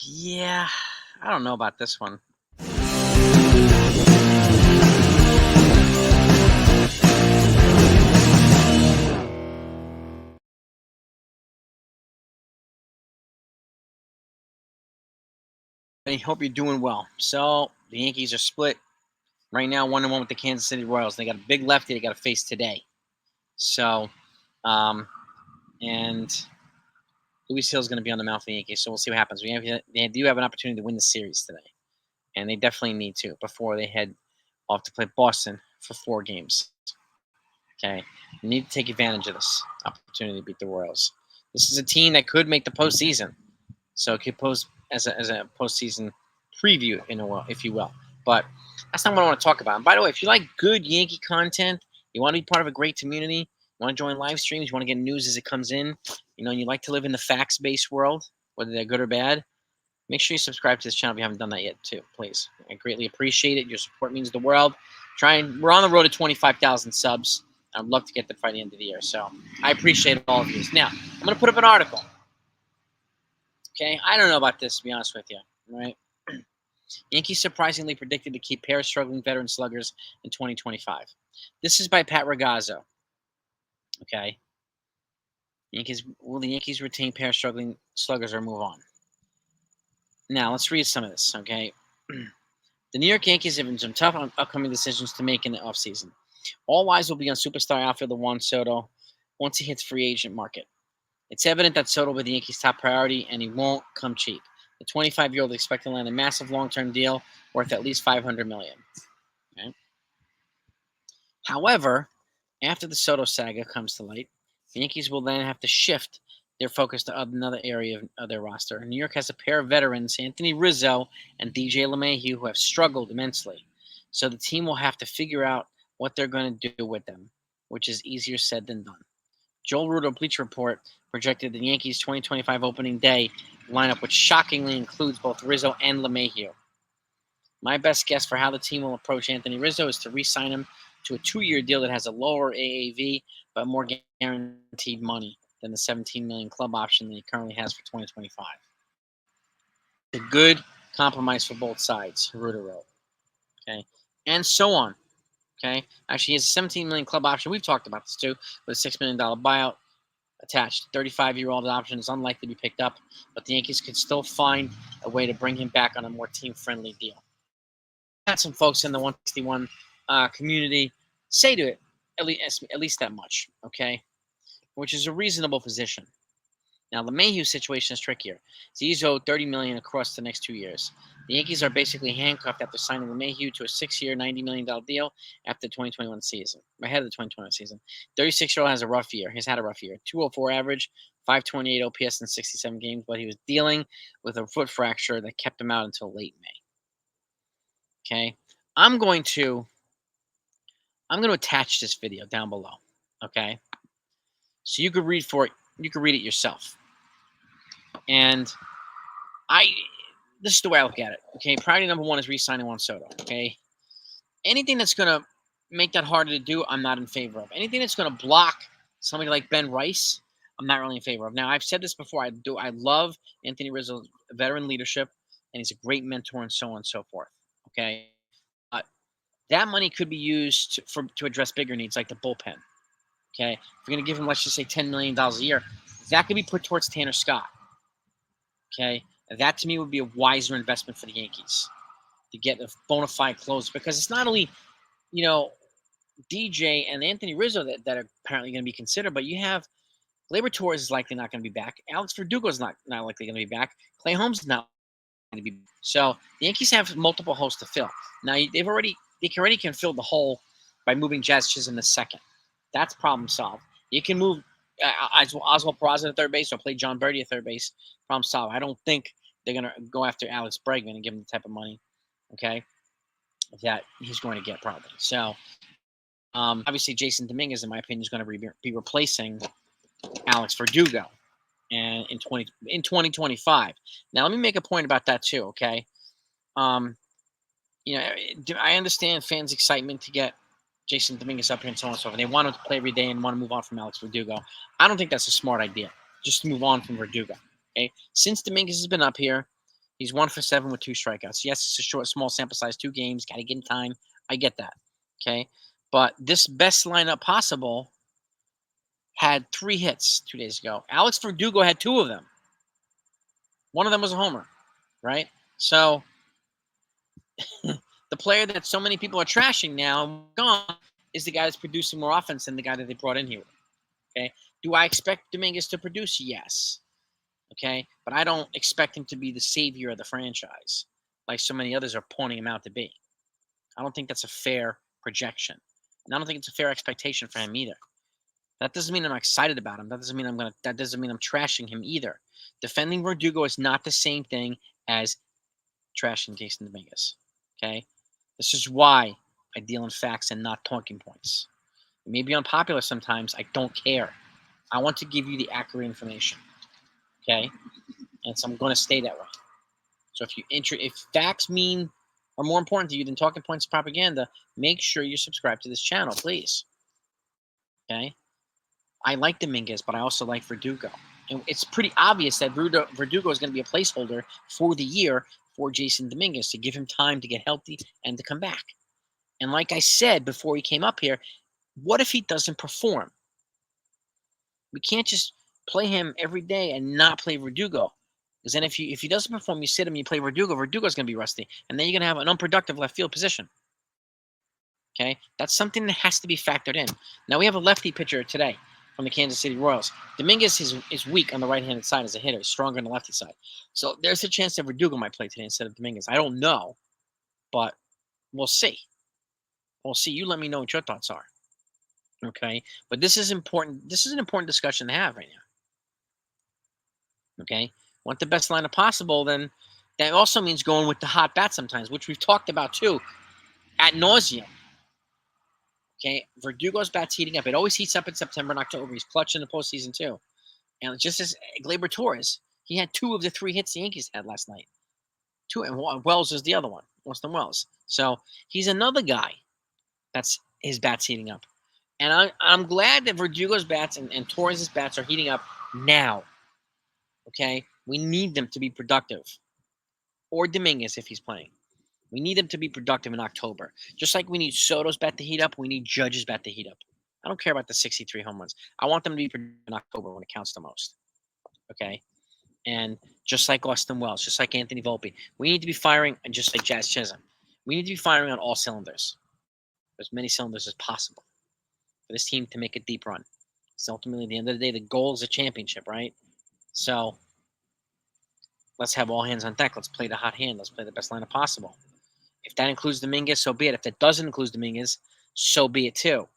Yeah, I don't know about this one. I hope you're doing well. So the Yankees are split right now, 1-1 with the Kansas City Royals. They got a big lefty they got to face today. So, and Luis Hill's going to be on the mound for the Yankees. So we'll see what happens. They do have an opportunity to win the series today, and they definitely need to before they head off to play Boston for 4 games. Okay, you need to take advantage of this opportunity to beat the Royals. This is a team that could make the postseason, so it could pose as a postseason preview, if you will. But that's not what I want to talk about. And by the way, if you like good Yankee content, you want to be part of a great community, you want to join live streams, you want to get news as it comes in, and you like to live in the facts-based world, whether they're good or bad, make sure you subscribe to this channel if you haven't done that yet, too, please. I greatly appreciate it. Your support means the world. We're on the road to 25,000 subs. I'd love to get there by the end of the year. So I appreciate all of you. Now, I'm going to put up an article. Okay, I don't know about this, to be honest with you. All right. Yankees surprisingly predicted to keep pair of struggling veteran sluggers in 2025. This is by Pat Ragazzo. Okay. Will the Yankees retain pair of struggling sluggers or move on? Now, let's read some of this, okay? The New York Yankees have some tough upcoming decisions to make in the offseason. All eyes will be on superstar outfielder Juan Soto once he hits free agent market. It's evident that Soto will be the Yankees' top priority, and he won't come cheap. The 25-year-old is expected to land a massive long-term deal worth at least $500 million. Okay? However, after the Soto saga comes to light, the Yankees will then have to shift their focus to another area of their roster. New York has a pair of veterans, Anthony Rizzo and DJ Lemahieu, who have struggled immensely. So the team will have to figure out what they're going to do with them, which is easier said than done. Joel Rudo Bleacher Report projected the Yankees' 2025 opening day lineup, which shockingly includes both Rizzo and LeMahieu. My best guess for how the team will approach Anthony Rizzo is to re-sign him to a 2-year deal that has a lower AAV but more guaranteed money than the $17 million club option that he currently has for 2025. A good compromise for both sides, Rudo wrote. Okay, and so on. Okay, actually, he has a $17 million club option. We've talked about this too, with a $6 million buyout attached. 35-year-old option is unlikely to be picked up, but the Yankees could still find a way to bring him back on a more team-friendly deal. I had some folks in the 161 community say to it at least that much, okay, which is a reasonable position. Now, the Mayhew situation is trickier. He's owed $30 million across the next 2 years. The Yankees are basically handcuffed after signing Lemahieu to a 6-year, $90 million deal after the 2021 season, ahead of the 2021 season. 36-year-old has a rough year. He's had a rough year. 204 average, 528 OPS in 67 games, but he was dealing with a foot fracture that kept him out until late May. Okay? I'm going to attach this video down below, okay? So you could read it yourself. And this is the way I look at it. Okay, priority number 1 is re-signing Juan Soto. Okay, anything that's gonna make that harder to do, I'm not in favor of. Anything that's gonna block somebody like Ben Rice, I'm not really in favor of. Now, I've said this before. I love Anthony Rizzo's veteran leadership, and he's a great mentor, and so on and so forth. Okay, that money could be used to address bigger needs like the bullpen. Okay, if you're gonna give him, let's just say, $10 million a year, that could be put towards Tanner Scott. Okay, that to me would be a wiser investment for the Yankees to get a bona fide closer, because it's not only, DJ and Anthony Rizzo that are apparently going to be considered, but you have Gleyber Torres is likely not going to be back. Alex Verdugo is not likely going to be back. Clay Holmes is not going to be back. So the Yankees have multiple holes to fill. Now they can fill the hole by moving Jazz Chisholm to second. That's problem solved. You can move Oswald Peraza at third base or play John Birdie at third base. Problem solved. I don't think they're going to go after Alex Bregman and give him the type of money, okay, that he's going to get probably. So obviously Jason Dominguez, in my opinion, is going to be replacing Alex Verdugo and in 2025. Now let me make a point about that too, okay? I understand fans' excitement to get Jason Dominguez up here and so on and so forth. They want him to play every day and want to move on from Alex Verdugo. I don't think that's a smart idea, just to move on from Verdugo. Okay, since Dominguez has been up here, He's 1 for 7 with 2 strikeouts. Yes, it's a short, small sample size, 2 games. Got to get in time. I get that. Okay, but this best lineup possible had 3 hits 2 days ago. Alex Verdugo had 2 of them. One of them was a homer, right? So the player that so many people are trashing now gone is the guy that's producing more offense than the guy that they brought in here. Okay, do I expect Dominguez to produce? Yes. Okay, but I don't expect him to be the savior of the franchise like so many others are pointing him out to be. I don't think that's a fair projection, and I don't think it's a fair expectation for him either. That doesn't mean I'm excited about him. That doesn't mean That doesn't mean I'm trashing him either. Defending Verdugo is not the same thing as trashing Jason Dominguez. Okay, this is why I deal in facts and not talking points. It may be unpopular sometimes. I don't care. I want to give you the accurate information. Okay, and so I'm going to stay that way. So if facts are more important to you than talking points and propaganda, make sure you subscribe to this channel, please. Okay, I like Dominguez, but I also like Verdugo. And it's pretty obvious that Verdugo is going to be a placeholder for the year for Jason Dominguez to give him time to get healthy and to come back. And like I said before he came up here, what if he doesn't perform? We can't just play him every day and not play Verdugo. Because then if he doesn't perform, you sit him, you play Verdugo, Verdugo's going to be rusty. And then you're going to have an unproductive left field position. Okay? That's something that has to be factored in. Now, we have a lefty pitcher today from the Kansas City Royals. Dominguez is weak on the right-handed side as a hitter. He's stronger on the lefty side. So there's a chance that Verdugo might play today instead of Dominguez. I don't know, but we'll see. We'll see. You let me know what your thoughts are. Okay? But this is important. This is an important discussion to have right now. Okay? Want the best lineup possible, then that also means going with the hot bat sometimes, which we've talked about too ad nauseum. Okay, Verdugo's bat's heating up. It always heats up in September and October. He's clutch in the postseason too. And just as Gleyber Torres, he had 2 of the 3 hits the Yankees had last night. 2, and Wells is the other one, Austin Wells. So he's another guy that's his bat's heating up. And I'm glad that Verdugo's bats and Torres' bats are heating up now. Okay, we need them to be productive. Or Dominguez if he's playing. We need them to be productive in October. Just like we need Soto's bat to heat up, we need Judge's bat to heat up. I don't care about the 63 home runs. I want them to be productive in October when it counts the most. Okay? And just like Austin Wells, just like Anthony Volpe, we need to be firing, and just like Jazz Chisholm, we need to be firing on all cylinders. As many cylinders as possible for this team to make a deep run. So ultimately, at the end of the day, the goal is a championship, right? So let's have all hands on deck. Let's play the hot hand. Let's play the best lineup possible. If that includes Dominguez, so be it. If that doesn't include Dominguez, so be it too.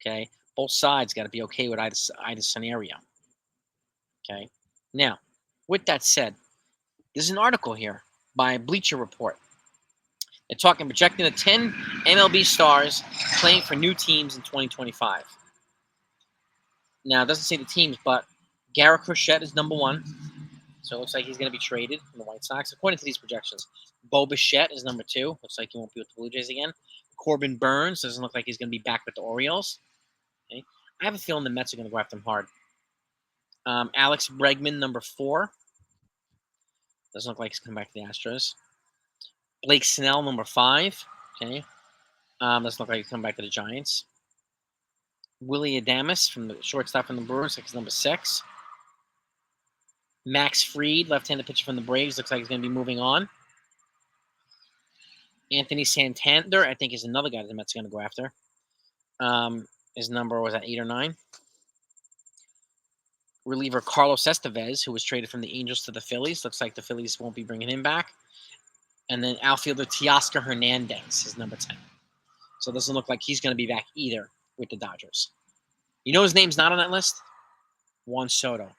Okay? Both sides got to be okay with either scenario. Okay? Now, with that said, there's an article here by Bleacher Report. They're projecting the 10 MLB stars playing for new teams in 2025. Now, it doesn't say the teams, but Garrett Crochet is number 1. So it looks like he's going to be traded from the White Sox, according to these projections. Bo Bichette is number 2. Looks like he won't be with the Blue Jays again. Corbin Burns doesn't look like he's going to be back with the Orioles. Okay. I have a feeling the Mets are going to go after him hard. Alex Bregman, number 4. Doesn't look like he's coming back to the Astros. Blake Snell, number 5. Okay. Doesn't look like he's coming back to the Giants. Willie Adames from the shortstop from the Brewers, like he's number 6. Max Fried, left-handed pitcher from the Braves, looks like he's going to be moving on. Anthony Santander, I think, is another guy that the Mets are going to go after. His number was at 8 or 9. Reliever Carlos Estevez, who was traded from the Angels to the Phillies. Looks like the Phillies won't be bringing him back. And then outfielder Teoscar Hernandez is number 10. So it doesn't look like he's going to be back either with the Dodgers. You know his name's not on that list? Juan Soto.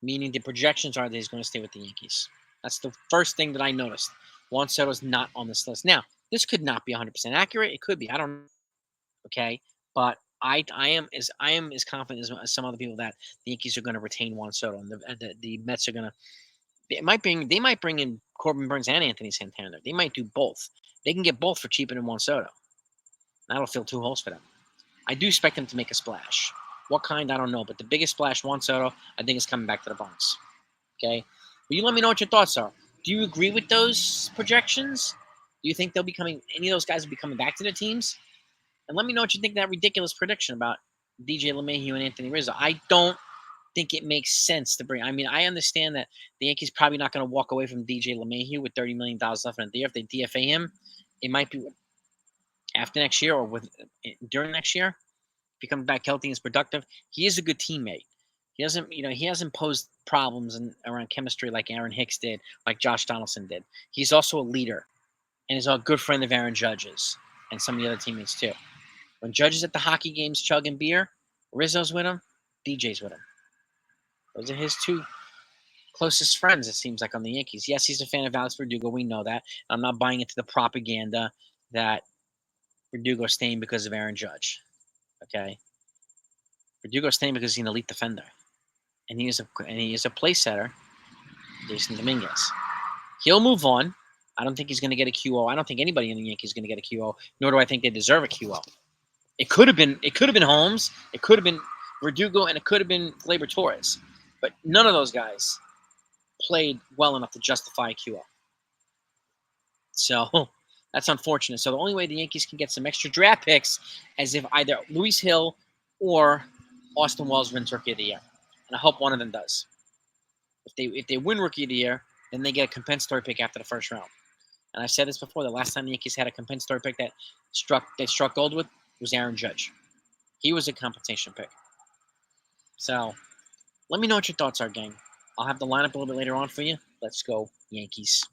Meaning the projections are that he's going to stay with the Yankees. That's the first thing that I noticed. Juan Soto's not on this list. Now, this could not be 100% accurate. It could be. I don't know. Okay? But I am as confident as some other people that the Yankees are going to retain Juan Soto. And the Mets are going to – they might bring in Corbin Burns and Anthony Santander. They might do both. They can get both for cheaper than Juan Soto. That'll fill 2 holes for them. I do expect them to make a splash. What kind, I don't know. But the biggest splash, Juan Soto, I think is coming back to the Bronx. Okay? But you let me know what your thoughts are. Do you agree with those projections? Do you think any of those guys will be coming back to their teams? And let me know what you think of that ridiculous prediction about DJ LeMahieu and Anthony Rizzo. I don't think it makes sense to bring. I mean, I understand that the Yankees probably not going to walk away from DJ LeMahieu with $30 million left in the year. If they DFA him, it might be after next year or during next year. If he comes back healthy and is productive, he is a good teammate. He hasn't posed problems around chemistry like Aaron Hicks did, like Josh Donaldson did. He's also a leader, and he's a good friend of Aaron Judge's and some of the other teammates too. When Judge is at the hockey games chugging beer, Rizzo's with him, DJ's with him. Those are his two closest friends, it seems like, on the Yankees. Yes, he's a fan of Alex Verdugo. We know that. I'm not buying into the propaganda that Verdugo's staying because of Aaron Judge. Okay? Verdugo's staying because he's an elite defender. And he is a place setter, Jason Dominguez. He'll move on. I don't think he's going to get a QO. I don't think anybody in the Yankees is going to get a QO, nor do I think they deserve a QO. It could have been Holmes, it could have been Verdugo, and it could have been Gleyber Torres. But none of those guys played well enough to justify a QO. So that's unfortunate. So the only way the Yankees can get some extra draft picks is if either Luis Hill or Austin Wells wins Rookie of the Year. And I hope one of them does. If they win Rookie of the Year, then they get a compensatory pick after the first round. And I've said this before, the last time the Yankees had a compensatory pick that struck gold with was Aaron Judge. He was a compensation pick. So let me know what your thoughts are, gang. I'll have the lineup a little bit later on for you. Let's go, Yankees.